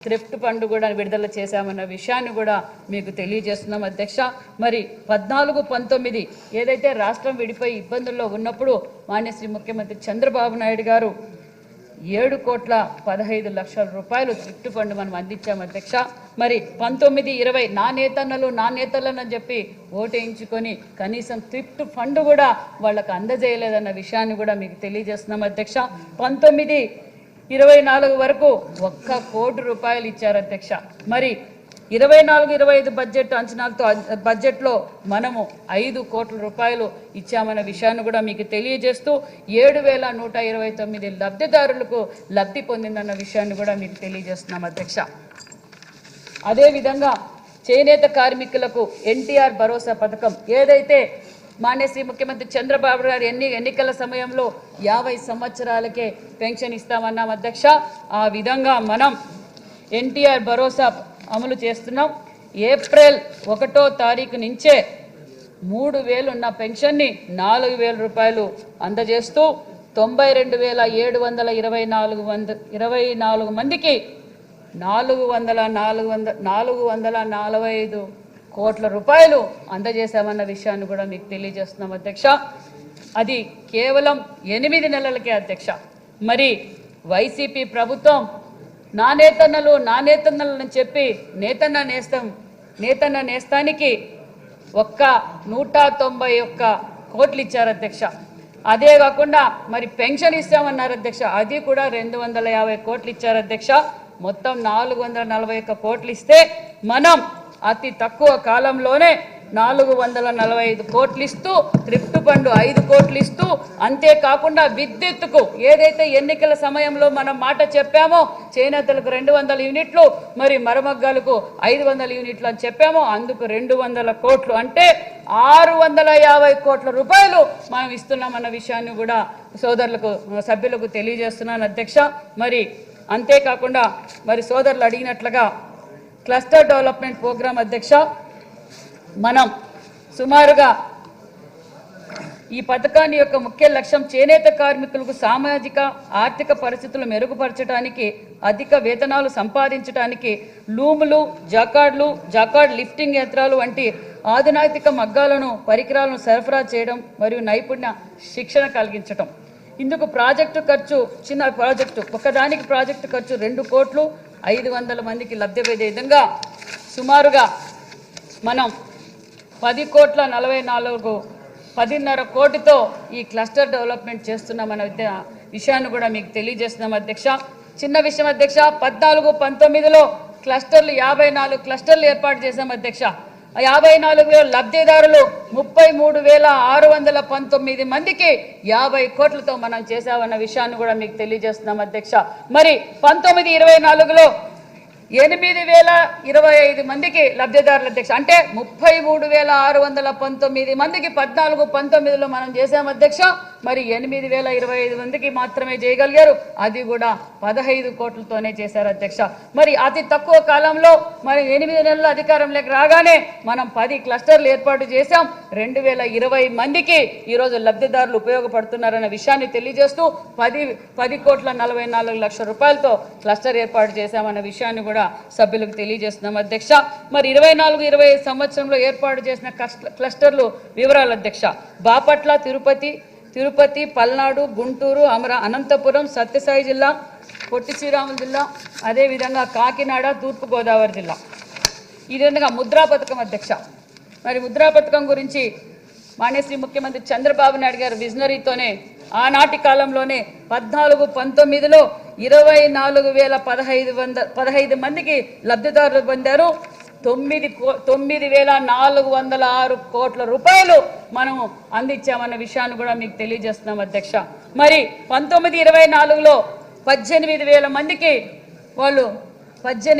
Thrift fund కూడా విడుదల చేశామన్న విషయాన్ని కూడా మీకు తెలియజేస్తున్నాం అధ్యక్ష. మరి 14-19 ఏదైతే రాష్ట్రం విడిపోయి ఇబ్బందుల్లో ఉన్నప్పుడు మాన్య శ్రీ ముఖ్యమంత్రి చంద్రబాబు నాయుడు గారు 7,15,00,000 రూపాయలు థ్రిఫ్ట్ ఫండ్ మనం అందించాం అధ్యక్ష. మరి 19-20 నా నేతలను చెప్పి ఓటేయించుకొని కనీసం థ్రిఫ్ట్ ఫండ్ కూడా వాళ్ళకు అందజేయలేదన్న విషయాన్ని కూడా మీకు తెలియజేస్తున్నాం అధ్యక్ష. 19-24 వరకు 1 కోటి రూపాయలు ఇచ్చారు అధ్యక్ష. మరి 24-25 బడ్జెట్ అంచనాలతో బడ్జెట్లో మనము 5 కోట్ల రూపాయలు ఇచ్చామన్న విషయాన్ని కూడా మీకు తెలియజేస్తూ 7,129 లబ్ధిదారులకు లబ్ధి పొందిందన్న విషయాన్ని కూడా మీకు తెలియజేస్తున్నాం అధ్యక్ష. అదేవిధంగా చేనేత కార్మికులకు ఎన్టీఆర్ భరోసా పథకం ఏదైతే మాన్య శ్రీ ముఖ్యమంత్రి చంద్రబాబు గారు ఎన్నికల సమయంలో 50 సంవత్సరాలకే పెన్షన్ ఇస్తామన్నాం అధ్యక్ష. ఆ విధంగా మనం ఎన్టీఆర్ భరోసా అమలు చేస్తున్నాం. ఏప్రిల్ 1వ తారీఖు నుంచే 3,000 ఉన్న పెన్షన్ని 4,000 రూపాయలు అందజేస్తూ 92,724 మందికి 445 కోట్ల రూపాయలు అందజేశామన్న విషయాన్ని కూడా మీకు తెలియజేస్తున్నాం అధ్యక్ష. అది కేవలం 8 నెలలకే అధ్యక్ష. మరి వైసీపీ ప్రభుత్వం నా నేతన్నలని చెప్పి నేతన్న నేస్తానికి 191 కోట్లు ఇచ్చారు అధ్యక్ష. అదే కాకుండా మరి పెన్షన్ ఇస్తామన్నారు అధ్యక్ష, అది కూడా 250 కోట్లు ఇచ్చారు అధ్యక్ష. మొత్తం 441 కోట్లు ఇస్తే మనం అతి తక్కువ కాలంలోనే 445 కోట్లు ఇస్తూ థ్రిఫ్ట్ ఫండ్ 5 కోట్లు ఇస్తూ, అంతేకాకుండా విద్యుత్తుకు ఏదైతే ఎన్నికల సమయంలో మనం మాట చెప్పామో చేనేతలకు 200 యూనిట్లు మరి మరమగ్గాలకు 500 యూనిట్లు అని చెప్పామో అందుకు 200 కోట్లు అంటే 650 కోట్ల రూపాయలు మనం ఇస్తున్నామన్న విషయాన్ని కూడా సభ్యులకు తెలియజేస్తున్నాను అధ్యక్ష. మరి అంతేకాకుండా మరి సోదరులు అడిగినట్లుగా క్లస్టర్ డెవలప్మెంట్ ప్రోగ్రాం అధ్యక్ష, మనం సుమారుగా ఈ పథకాన్ని యొక్క ముఖ్య లక్ష్యం చేనేత కార్మికులకు సామాజిక ఆర్థిక పరిస్థితులు మెరుగుపరచడానికి, అధిక వేతనాలు సంపాదించడానికి లూములు, జాకార్డ్ లిఫ్టింగ్ యంత్రాలు వంటి ఆధునాతిక మగ్గాలను పరికరాలను సరఫరా చేయడం మరియు నైపుణ్య శిక్షణ కలిగించడం. ఇందుకు ప్రాజెక్టు ఖర్చు చిన్న ప్రాజెక్టు ఒకదానికి ప్రాజెక్టు ఖర్చు 2 కోట్లు 500 మందికి లబ్ధిపోయే విధంగా సుమారుగా మనం 10,44,10.5 కోటితో ఈ క్లస్టర్ డెవలప్మెంట్ చేస్తున్నామన్న విషయాన్ని కూడా మీకు తెలియజేస్తున్నాం అధ్యక్ష. చిన్న విషయం అధ్యక్ష, 14-19లో క్లస్టర్లు 54 క్లస్టర్లు ఏర్పాటు చేశాం అధ్యక్ష. 54,000 లబ్ధిదారులు 33,619 మందికి 50 కోట్లతో మనం చేసామన్న విషయాన్ని కూడా మీకు తెలియజేస్తున్నాం అధ్యక్ష. మరి 19-24లో 8,025 మందికి లబ్ధిదారుల అధ్యక్ష, అంటే 33,619 మందికి 14-19లో మనం చేసాం అధ్యక్ష. మరి 8,025 మందికి మాత్రమే చేయగలిగారు, అది కూడా 15 కోట్లతోనే చేశారు అధ్యక్ష. మరి అతి తక్కువ కాలంలో మరి 8 నెలల అధికారంలోకి రాగానే మనం 10 క్లస్టర్లు ఏర్పాటు చేశాం. 2,020 మందికి ఈరోజు లబ్ధిదారులు ఉపయోగపడుతున్నారన్న విషయాన్ని తెలియజేస్తూ 10,44,00,000 రూపాయలతో క్లస్టర్ ఏర్పాటు చేశామన్న విషయాన్ని కూడా సభ్యులకు తెలియజేస్తున్నాం అధ్యక్ష. మరి 24-25 సంవత్సరంలో ఏర్పాటు చేసిన క్లస్టర్లు వివరాలు అధ్యక్ష: బాపట్ల, తిరుపతి, పల్నాడు, గుంటూరు, అనంతపురం, సత్యసాయి జిల్లా, పొట్టి శ్రీరాములు జిల్లా, అదేవిధంగా కాకినాడ, తూర్పుగోదావరి జిల్లా. ఈ విధంగా ముద్రా పథకం అధ్యక్ష. మరి ముద్రా పథకం గురించి మాన్య శ్రీ ముఖ్యమంత్రి చంద్రబాబు నాయుడు గారు విజనరీతోనే ఆనాటి కాలంలోనే 14-19లో 24,15 మందికి లబ్ధిదారులు పొందారు. 9,406 కోట్ల రూపాయలు మనము అందించామన్న విషయాన్ని కూడా మీకు తెలియజేస్తున్నాం అధ్యక్ష. మరి 19-24లో 18,000 మందికి వాళ్ళు